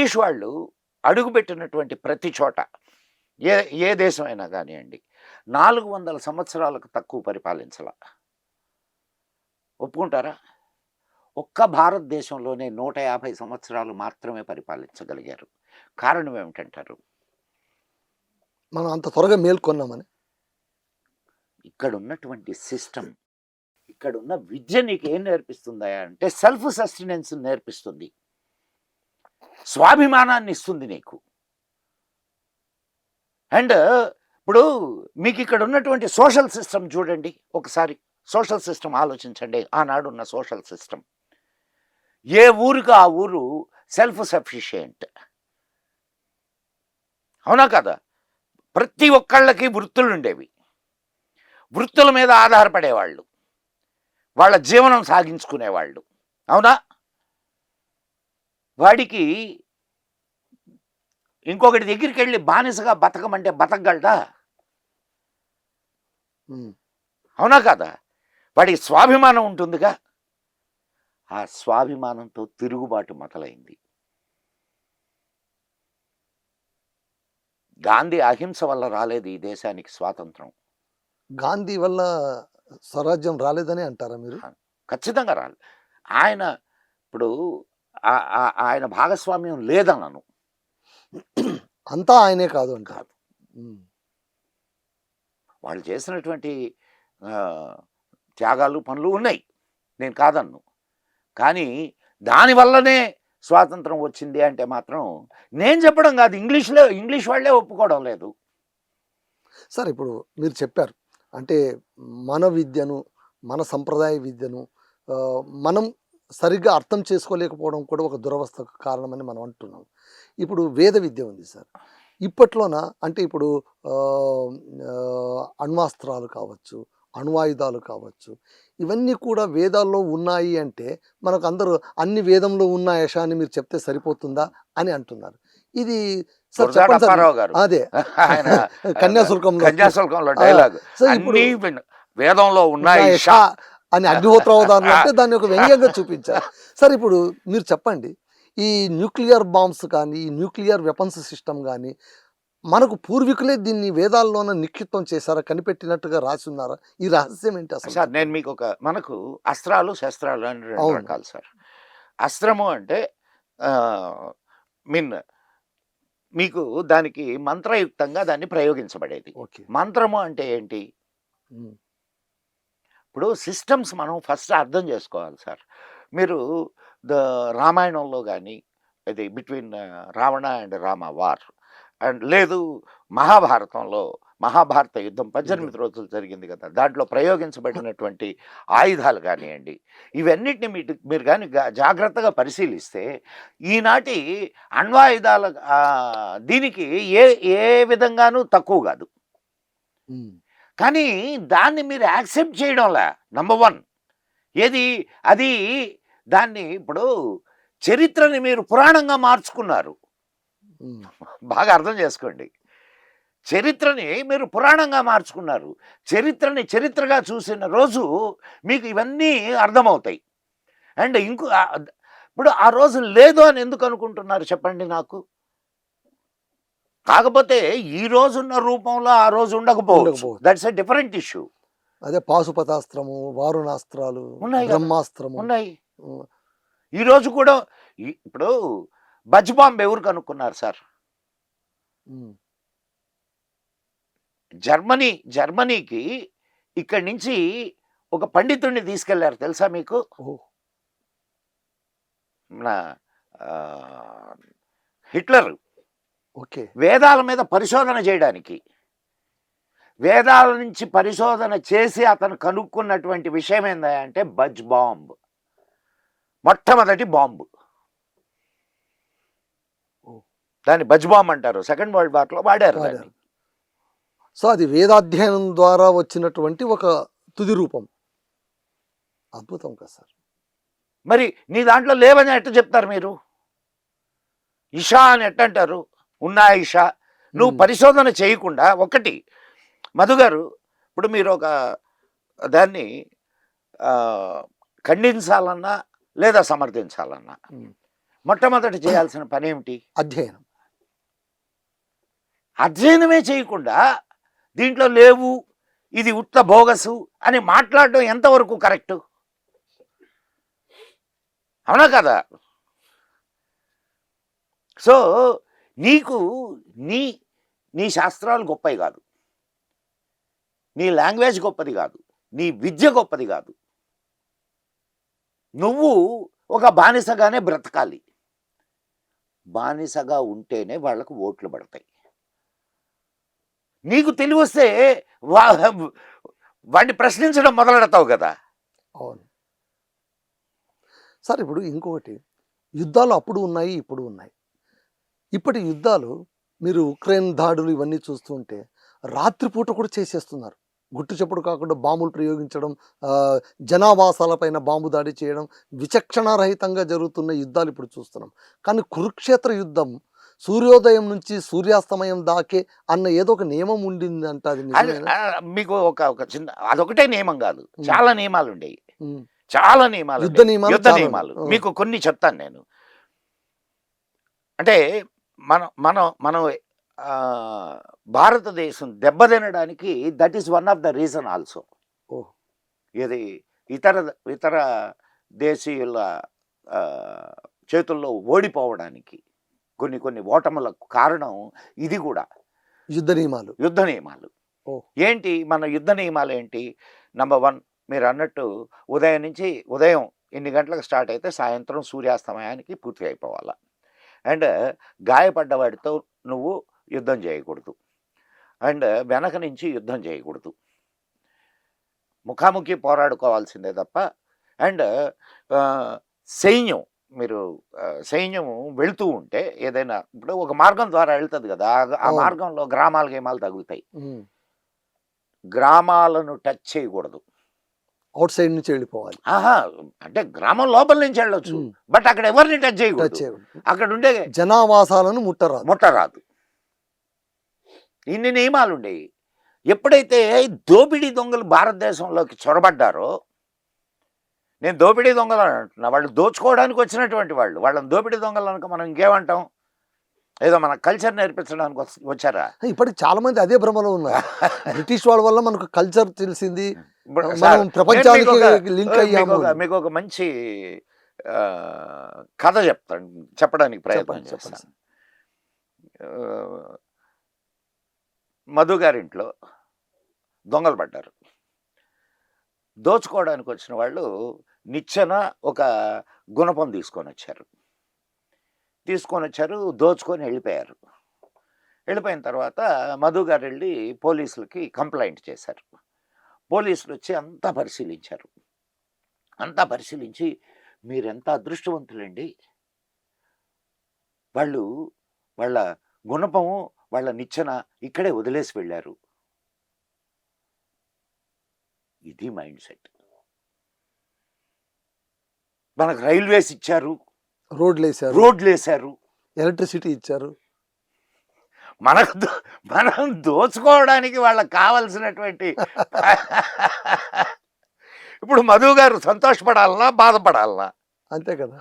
British వాళ్ళు అడుగుపెట్టినటువంటి ప్రతి చోట ఏ ఏ దేశమైనా కానివ్వండి 400 సంవత్సరాలకు తక్కువ పరిపాలించాల. ఒప్పుకుంటారా? ఒక్క భారతదేశంలోనే 150 సంవత్సరాలు మాత్రమే పరిపాలించగలిగారు. కారణం ఏమిటంటారు? మనం అంత త్వరగా మేల్కొన్నామని. ఇక్కడున్నటువంటి సిస్టమ్, ఇక్కడున్న విద్య నీకేం నేర్పిస్తుందా అంటే సెల్ఫ్ సస్టెనెన్స్ నేర్పిస్తుంది. స్వాభిమానాన్ని ఇస్తుంది నీకు. అండ్ ఇప్పుడు మీకు ఇక్కడ ఉన్నటువంటి సోషల్ సిస్టమ్ చూడండి ఒకసారి. సోషల్ సిస్టమ్ ఆలోచించండి. ఆనాడున్న సోషల్ సిస్టమ్. ఏ ఊరికి ఆ ఊరు సెల్ఫ్ సఫిషియెంట్. అవునా కదా? ప్రతి ఒక్కళ్ళకి వృత్తులు ఉండేవి. వృత్తుల మీద ఆధారపడేవాళ్ళు, వాళ్ళ జీవనం సాగించుకునేవాళ్ళు. అవునా? వాడికి ఇంకొకటి దగ్గరికి వెళ్ళి బానిసగా బతకమంటే బతకగలడా? అవునా కదా? వాడికి స్వాభిమానం ఉంటుందిగా. ఆ స్వాభిమానంతో తిరుగుబాటు మొదలైంది. గాంధీ అహింస వల్ల రాలేదు ఈ దేశానికి స్వాతంత్రం. గాంధీ వల్ల స్వరాజ్యం రాలేదని అంటారా మీరు? ఖచ్చితంగా రాలేదు. ఆయన ఇప్పుడు ఆయన భాగస్వామ్యం లేదనను. అంతా ఆయనే కాదు అంటారు. వాళ్ళు చేసినటువంటి త్యాగాలు పనులు ఉన్నాయి, నేను కాదన్ను. కానీ దానివల్లనే స్వాతంత్రం వచ్చింది అంటే మాత్రం నేను చెప్పడం కాదు, ఇంగ్లీష్ వాళ్ళే ఒప్పుకోవడం లేదు. సార్ ఇప్పుడు మీరు చెప్పారు అంటే మన విద్యను, మన సంప్రదాయ విద్యను మనం సరిగ్గా అర్థం చేసుకోలేకపోవడం కూడా ఒక దురవస్థకు కారణమని మనం అంటున్నాం. ఇప్పుడు వేద విద్య ఉంది సార్. ఇప్పట్లోన అంటే ఇప్పుడు అణ్వాస్త్రాలు కావచ్చు, అణ్వాయుధాలు కావచ్చు, ఇవన్నీ కూడా వేదాల్లో ఉన్నాయి అంటే మనకు అందరూ అన్ని వేదంలో ఉన్న యశాన్ని మీరు చెప్తే సరిపోతుందా అని అంటున్నారు. ఇది అదే కన్యాశుల్కంలో డైలాగ్ వేదంలో ఉన్నాయి అని అగ్నిహోత్రావధానం అంటే దాన్ని ఒక వ్యంగ్యంగా చూపించారు. సార్ ఇప్పుడు మీరు చెప్పండి, ఈ న్యూక్లియర్ బాంబ్స్ కానీ, ఈ న్యూక్లియర్ వెపన్స్ సిస్టమ్ కానీ మనకు పూర్వీకులే దీన్ని వేదాల్లోనే నిక్షిప్తం చేశారా, కనిపెట్టినట్టుగా రాసి ఉన్నారా? ఈ రహస్యం ఏంటి అసలు? సార్ నేను మీకు మనకు అస్త్రాలు శస్త్రాలు అని 2 రకాలు సార్. అస్త్రము అంటే మీకు దానికి మంత్రయుక్తంగా దాన్ని ప్రయోగించబడేది. మంత్రము అంటే ఏంటి? ఇప్పుడు సిస్టమ్స్ మనం ఫస్ట్ అర్థం చేసుకోవాలి సార్. మీరు రామాయణంలో కానీ ఇది between Ravana and Rama war and లేదు మహాభారతంలో మహాభారత యుద్ధం 18 రోజులు జరిగింది కదా, దాంట్లో ప్రయోగించబడినటువంటి ఆయుధాలు కానివ్వండి, ఇవన్నిటిని మీరు కానీ జాగ్రత్తగా పరిశీలిస్తే ఈనాటి అణ్వాయుధాల దీనికి ఏ విధంగానూ తక్కువ కాదు. కానీ దాన్ని మీరు యాక్సెప్ట్ చేయడంలా నంబర్ 1 ఏది అది. దాన్ని ఇప్పుడు చరిత్రని మీరు పురాణంగా మార్చుకున్నారు. బాగా అర్థం చేసుకోండి. చరిత్రని మీరు పురాణంగా మార్చుకున్నారు. చరిత్రని చరిత్రగా చూసిన రోజు మీకు ఇవన్నీ అర్థమవుతాయి. అండ్ ఇప్పుడు ఆ రోజు లేదు అని ఎందుకు అనుకుంటున్నారు చెప్పండి నాకు? కాకపోతే ఈ రోజున్న రూపంలో ఆ రోజు ఉండకపోవచ్చు. That's a different issue. అదే పాశుపతాస్త్రము, వారుణాస్త్రాలు ఉన్నాయి, బ్రహ్మాస్త్రము ఉన్నాయి. ఈరోజు కూడా ఇప్పుడు బజ్ బాంబ్ ఎవరు కనుక్కున్నారు సార్? జర్మనీకి ఇక్కడి నుంచి ఒక పండితుడిని తీసుకెళ్లారు తెలుసా మీకు? హిట్లర్ వేదాల మీద పరిశోధన చేయడానికి, వేదాల నుంచి పరిశోధన చేసి అతను కనుక్కున్నటువంటి విషయం ఏంటంటే బజ్ బాంబ్, మొట్టమొదటి బాంబు. దాన్ని బజ్ బాంబ్ అంటారు. సెకండ్ వరల్డ్ వార్లో వాడారు దాన్ని. సో అది వేదాధ్యయనం ద్వారా వచ్చినటువంటి ఒక తుది రూపం. అద్భుతం కదా సార్. మరి నీ దాంట్లో లేవని ఎట్ట చెప్తారు మీరు? ఇషా అని ఎట్టంటారు? ఉన్నా ఇషా. నువ్వు పరిశోధన చేయకుండా ఒకటి మధు గారు, ఇప్పుడు మీరు ఒక దాన్ని ఖండించాలన్నా లేదా సమర్థించాలన్నా మొట్టమొదట చేయాల్సిన పని ఏమిటి? అధ్యయనం. అధ్యయనమే చేయకుండా దీంట్లో లేవు, ఇది ఉత్త బోగసు అని మాట్లాడడం ఎంతవరకు కరెక్టు? అవునా కదా? సో నీకు నీ నీ శాస్త్రాలు గొప్పవి కాదు, నీ లాంగ్వేజ్ గొప్పది కాదు, నీ విద్య గొప్పది కాదు. నువ్వు ఒక బానిసగానే బ్రతకాలి. బానిసగా ఉంటేనే వాళ్ళకు ఓట్లు పడతాయి. నీకు తెలివి వస్తే వాడిని ప్రశ్నించడం మొదలెడతావు కదా. అవును సార్. ఇప్పుడు ఇంకొకటి, యుద్ధాలు అప్పుడు ఉన్నాయి, ఇప్పుడు ఉన్నాయి. ఇప్పటి యుద్ధాలు మీరు ఉక్రెయిన్ దాడులు ఇవన్నీ చూస్తుంటే రాత్రిపూట కూడా చేసేస్తున్నారు. గుట్టు చప్పుడు కాకుండా బాంబులు ప్రయోగించడం, జనావాసాలపైన బాంబు దాడి చేయడం, విచక్షణారహితంగా జరుగుతున్న యుద్ధాలు ఇప్పుడు చూస్తున్నాం. కానీ కురుక్షేత్ర యుద్ధం సూర్యోదయం నుంచి సూర్యాస్తమయం దాకే అన్న ఏదో ఒక నియమం ఉండిందంట. అది నిజమేనా? మీకు ఒక చిన్న, అదొకటే నియమం కాదు, చాలా నియమాలు ఉండేవి. ఉమ్. చాలా నియమాలు, యుద్ధ నియమాలు యుద్ధ చాలా నియమాలు. ఉన్నాయి. మీకు కొన్ని చెప్తాను నేను. అంటే మనం మనం మనం ఆ, భారతదేశం దెబ్బతినడానికి that is one of the reason also. Oh. ఇది ఇతర ఇతర దేశీయుల ఆ, చేతుల్లో ఓడిపోవడానికి కొన్ని కొన్ని ఓటములకు కారణం ఇది కూడా యుద్ధ నియమాలు. యుద్ధ నియమాలు. ఓహ్. ఏంటి మన యుద్ధ నియమాలు ఏంటి? నంబర్ 1, మీరు అన్నట్టు ఉదయం ఎన్ని గంటలకు స్టార్ట్ అయితే సాయంత్రం సూర్యాస్తమయానికి పూర్తి అయిపోవాలి. అండ్ గాయపడ్డవాడితో నువ్వు యుద్ధం చేయకూడదు, అండ్ వెనక నుంచి యుద్ధం చేయకూడదు, ముఖాముఖి పోరాడుకోవాల్సిందే తప్ప. అండ్ సైన్యం, మీరు సైన్యం వెళుతూ ఉంటే ఏదైనా ఇప్పుడు ఒక మార్గం ద్వారా వెళ్తుంది కదా, ఆ అవును. మార్గంలో గ్రామాలు గేమాలు తగులుతాయి. ఉమ్. గ్రామాలను టచ్ చేయకూడదు. అవుట్ సైడ్ నుంచి వెళ్ళిపోవాలి. ఆహా, అంటే గ్రామం లోపల నుంచి వెళ్ళొచ్చు, ఉమ్. బట్ అక్కడ ఎవరిని టచ్ టచ్ చేయకూడదు. చేయకూడదు. అక్కడ ఉండే జనావాసాలను ముట్టరాదు. ముట్టరాదు. ఇన్ని నియమాలు ఉండేవి. ఎప్పుడైతే దోపిడీ దొంగలు భారతదేశంలోకి చొరబడ్డారో, నేను దోపిడీ దొంగలు అని అంటున్నా, వాళ్ళు దోచుకోవడానికి వచ్చినటువంటి వాళ్ళు, వాళ్ళని దోపిడీ దొంగలు అనుక మనం ఇంకేమంటాం? ఏదో మన కల్చర్ నేర్పించడానికి వచ్చారా? ఇప్పటికి చాలా మంది అదే భ్రమలో ఉన్నారు. బ్రిటిష్ వాళ్ళ వల్ల మనకు కల్చర్ తెలిసింది, ఇప్పుడు మనం సార్, నేను ప్రపంచానికి మీకు లింక్ అయ్యాము. మీకు ఒక మంచి కథ చెప్పడానికి ప్రయత్నం చెప్పండి, చెప్పండి చేస్తాను. మధు గారింట్లో దొంగలు పడ్డారు. దోచుకోవడానికి వచ్చిన వాళ్ళు నిచ్చెన ఒక గుణపం తీసుకొని వచ్చారు, దోచుకొని వెళ్ళిపోయారు. వెళ్ళిపోయిన తర్వాత మధు గారు వెళ్ళి పోలీసులకి కంప్లైంట్ చేశారు. పోలీసులు వచ్చి అంతా పరిశీలించి మీరెంత అదృష్టవంతులండి, వాళ్ళు వాళ్ళ గుణపము వాళ్ళ నిచ్చెన ఇక్కడే వదిలేసి వెళ్ళారు. ఇది మైండ్ సెట్. మనకు రైల్వేస్ ఇచ్చారు, రోడ్లు వేశారు, ఎలక్ట్రిసిటీ ఇచ్చారు. మనం దోచుకోవడానికి వాళ్ళకి కావలసినటువంటి ఇప్పుడు మధు గారు సంతోషపడాలనా బాధపడాలనా? అంతే కదా.